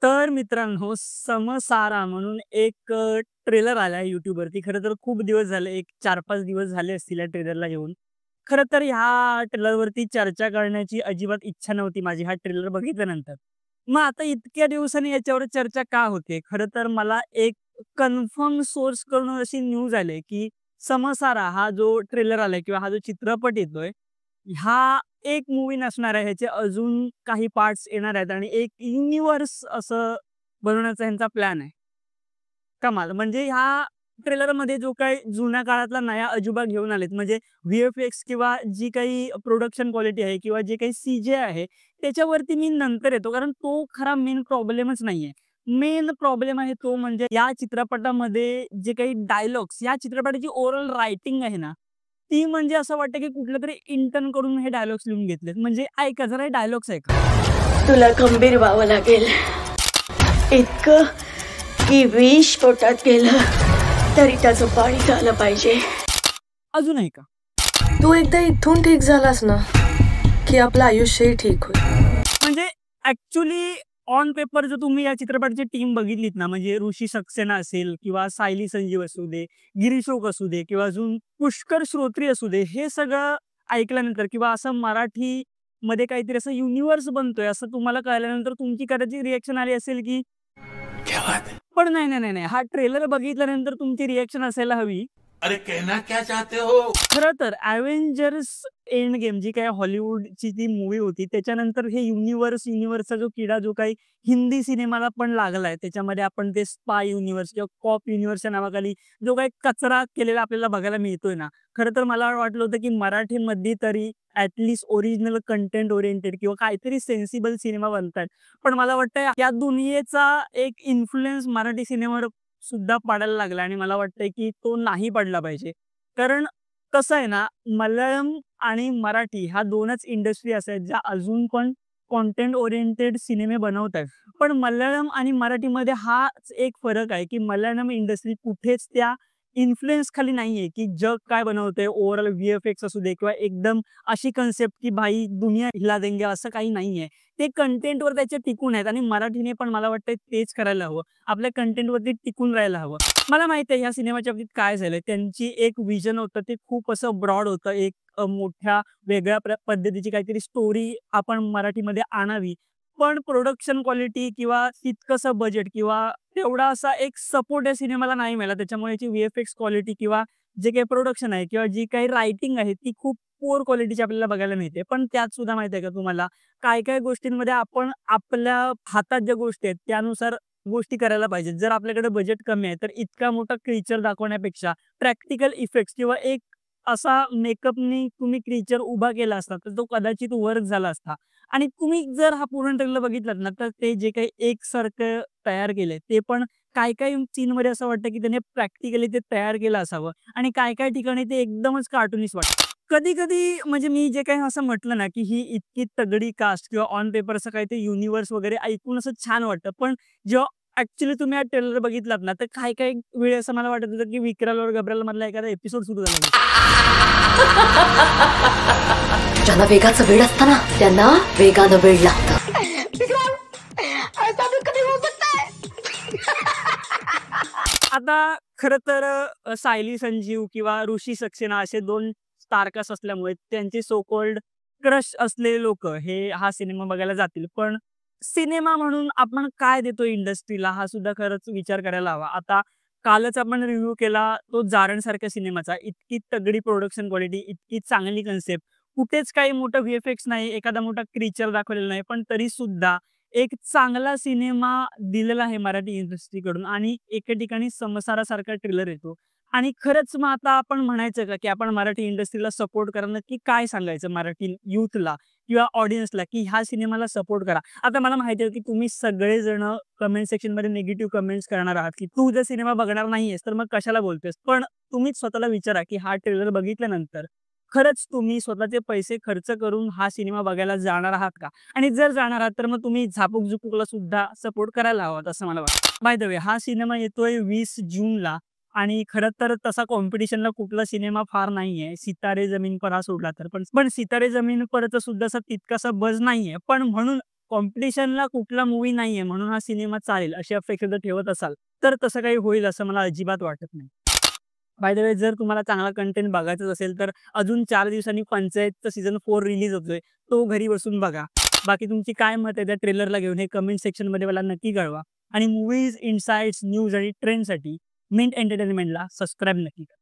तर मित्रांनो, समसारा म्हणून एक ट्रेलर आलाय YouTubeवरती. खरं तर खूप दिवस झाले, एक 4-5 दिवस झाले असतील या ट्रेलरला येऊन. खरं तर ह्या ट्रेलरवरती चर्चा करण्याची अजिबात इच्छा नव्हती माझी, हा ट्रेलर बघितल्यानंतर. मग आता इतक्या दिवसांनी याच्यावर चर्चा का होते? खरं तर मला एक कन्फर्म सोर्सकडून अशी न्यूज आली की समसारा हा जो ट्रेलर आलाय किंवा हा जो चित्रपट येतोय, हा एक मूव्ही नसणार आहे. ह्याचे अजून काही पार्ट्स येणार आहेत आणि एक युनिव्हर्स असं बनवण्याचा ह्यांचा प्लॅन आहे. कमाल. म्हणजे ह्या ट्रेलरमध्ये जो काही जुन्या काळातला नया अजूबा घेऊन आलेत, म्हणजे व्ही-एफ-एक्स किंवा जी काही प्रोडक्शन क्वालिटी आहे किंवा जे काही सी आहे, त्याच्यावरती मी नंतर येतो. कारण तो खरा मेन प्रॉब्लेमच नाहीये. मेन प्रॉब्लेम आहे तो म्हणजे या चित्रपटामध्ये जे काही डायलॉग्स, या चित्रपटाची ओव्हरऑल रायटिंग आहे ना, ती म्हणजे असं वाटतं की कुठल्यातरी इंटर्नकडून हे डायलॉग्स लिहून घेतलेत. म्हणजे ऐका जरा हे डायलॉग्स ऐका. तुला खंबीर व्हावं लागेल, इतकं की विष पोटात गेलं तरी त्याचं पाणी झालं पाहिजे. अजून ऐका. तू एकदा इथून ठीक झालास ना की आपलं आयुष्यही ठीक होईल. म्हणजे ऍक्च्युली ऑन पेपर जर तुम्ही या चित्रपटाची टीम बघितलीत ना, म्हणजे ऋषी सक्सेना असेल किंवा सायली संजीव असू दे, गिरीश ओक असू दे किंवा अजून पुष्कर श्रोत्री असू दे, हे सगळं ऐकल्यानंतर किंवा असं मराठी मध्ये काहीतरी असं युनिव्हर्स बनतोय असं तुम्हाला कळल्यानंतर तुमची कदाचित रिएक्शन आली असेल की क्या बात है? पण नाही, नाही, नाही, नाही. हा ट्रेलर बघितल्यानंतर तुमची रिएक्शन असायला हवी. अरे कहना क्या चाहते हो? खरं तर अव्हेंजर्स एंड गेम जी काही हॉलिवूडची ती मूव्ही होती, त्याच्यानंतर हे युनिव्हर्सचा जो किडा जो काही हिंदी सिनेमाला पण लागलाय, त्याच्यामध्ये आपण ते स्पाय युनिव्हर्स किंवा कॉप युनिव्हर्सच्या नावाखाली जो काही कचरा केलेला आपल्याला बघायला मिळतोय ना, खरं तर मला वाटलं होतं की मराठीमध्ये तरी ॲटलीस्ट ओरिजिनल कंटेंट ओरिएंटेड किंवा काहीतरी सेन्सिबल सिनेमा बनतायत. पण मला वाटतंय या दुनियेचा एक इन्फ्लुअन्स मराठी सिनेमावर सुद्धा पडायला लागला आणि मला वाटतंय की तो नाही पडला पाहिजे. कारण कसं आहे ना, मल्याळम आणि मराठी ह्या 2च इंडस्ट्री अशा आहेत, ज्या अजून पण कंटेंट ओरिएंटेड सिनेमे बनवतायत. पण मल्याळम आणि मराठीमध्ये हाच एक फरक आहे, की मल्याळम इंडस्ट्री कुठेच त्या इन्फ्लुअन्स खाली नाहीये, की जग काय बनवतंय ओव्हरऑल व्ही-एफ-एक्स असू दे किंवा एकदम अशी कन्सेप्ट की भाई दुनिया हिला देंगे असं काही नाहीये. ते कंटेंटवर त्याचे टिकून आहेत आणि मराठीने पण मला वाटतंय तेच करायला हवं. आपल्या कंटेंटवरती टिकून राहायला हवं. मला माहिती आहे ह्या सिनेमाच्या बाबतीत काय झालंय. त्यांची एक विजन होतं ते खूप असं ब्रॉड होतं. एक मोठ्या वेगळ्या पद्धतीची काहीतरी स्टोरी आपण मराठीमध्ये आणावी. पण प्रोडक्शन क्वालिटी किंवा तितकंसं बजेट किंवा तेवढा असा एक सपोर्ट या सिनेमाला नाही मिळाला. त्याच्यामुळे याची व्ही-एफ-एक्स क्वालिटी किंवा जे काही प्रोडक्शन आहे किंवा जी काही रायटिंग आहे ती खूप पुअर क्वालिटीची आपल्याला बघायला मिळते. पण त्यात सुद्धा माहिती आहे का तुम्हाला, काय-काय गोष्टींमध्ये आपण आपल्या हातात ज्या गोष्टी आहेत त्यानुसार गोष्टी करायला पाहिजेत. जर आपल्याकडे बजेट कमी आहे, तर इतका मोठा क्रिएचर दाखवण्यापेक्षा प्रॅक्टिकल इफेक्ट्स किंवा एक असा मेकअपनी तुम्ही क्रिएचर उभा केला असता, तर तो कदाचित वर्क झाला असता. आणि तुम्ही जर हा पूर्ण ट्रेलर बघितलात ना, तर ते जे काही एकसारखं तयार केलंय, ते पण काही-काही सीनमध्ये असं वाटतं, की त्याने प्रॅक्टिकली ते तयार केलं असावं आणि काही-काही ठिकाणी ते एकदमच कार्टूनिस्ट वाटतं. कधी-कधी म्हणजे मी जे काही असं म्हटलं ना, की ही इतकी तगडी कास्ट किंवा ऑन पेपर असं काही ते युनिव्हर्स वगैरे ऐकून असं छान वाटतं. पण जेव्हा ॲक्चुअली तुम्ही हा ट्रेलर बघितलात ना, तर काही-काही वेळेस असं मला वाटत होतं, की विक्राल और घबराल मधला एखादा एपिसोड सुरू झाला. ज्यांना वेगाचं वेड असतं ना त्यांना वेगानं वेड लागतं. आता खरं तर सायली संजीव किंवा ऋषी सक्सेना असे 2 स्टारकास्ट असल्यामुळे त्यांचे सो कॉल्ड क्रश असलेले लोकं हे हा सिनेमा बघायला जातील. पण सिनेमा म्हणून आपण काय देतो इंडस्ट्रीला हा सुद्धा खरंच विचार करायला हवा. आता कालच आपण रिव्ह्यू केला तो जारणसारख्या सिनेमाचा. इतकी तगडी प्रोडक्शन क्वालिटी, इतकी चांगली कन्सेप्ट, कुठेच काही मोठं व्ही-एफ-एक्स नाही, एखादा मोठा क्रिएचर दाखवलेला नाही. पण तरीसुद्धा एक चांगला सिनेमा दिलेला आहे मराठी इंडस्ट्रीकडून आणि एके ठिकाणी समसारासारखा ट्रेलर येतो. आणि खरंच मग आता आपण म्हणायचं का, की आपण मराठी इंडस्ट्रीला सपोर्ट करा, नक्की काय सांगायचं मराठी यूथला किंवा ऑडियन्सला, की ह्या सिनेमाला सपोर्ट करा. आता मला माहिती आहे, की तुम्ही सगळेजण कमेंट सेक्शनमध्ये निगेटिव्ह कमेंट्स करणार आहात, की तू जर सिनेमा बघणार नाहीयेस, तर मग कशाला बोलतोयस? पण तुम्हीच स्वतःला विचारा, की हा ट्रेलर बघितल्यानंतर खरंच तुम्ही स्वतःचे पैसे खर्च करून हा सिनेमा बघायला जाणार आहात का? आणि जर जाणार आहात, तर मग तुम्ही झापक-झुपूकला सुद्धा सपोर्ट करायला हवा, असं मला वाटतं. बाय द वे हा सिनेमा येतोय 20 जूनला आणि खरं तर तसा कॉम्पिटिशनला कुठला सिनेमा फार नाहीये. सितारे जमीन पर हा सोडला तर. पण सितारे जमीन परचा सुद्धा असा तितकासा बज नाहीये. पण म्हणून कॉम्पिटिशनला कुठला मूव्ही नाहीये म्हणून हा सिनेमा चालेल अशी अपेक्षा जर ठेवत असाल, तर तसं काही होईल असं मला अजिबात वाटत नाही. बाय द वे जर तुम्हाला चांगला कंटेंट बघायचाच असेल, तर अजून 4 दिवसांनी पंचायतचा सीझन 4 रिलीज होतोय. तो घरी बसून बघा. बाकी तुमची काय मत आहे त्या ट्रेलरला घेऊन हे कमेंट सेक्शनमध्ये मला नक्की कळवा. आणि मूव्हीज, इनसाइट्स, न्यूज आणि ट्रेंडसाठी मिंट एंटरटेनमेंटला सबस्क्राईब नक्की करा.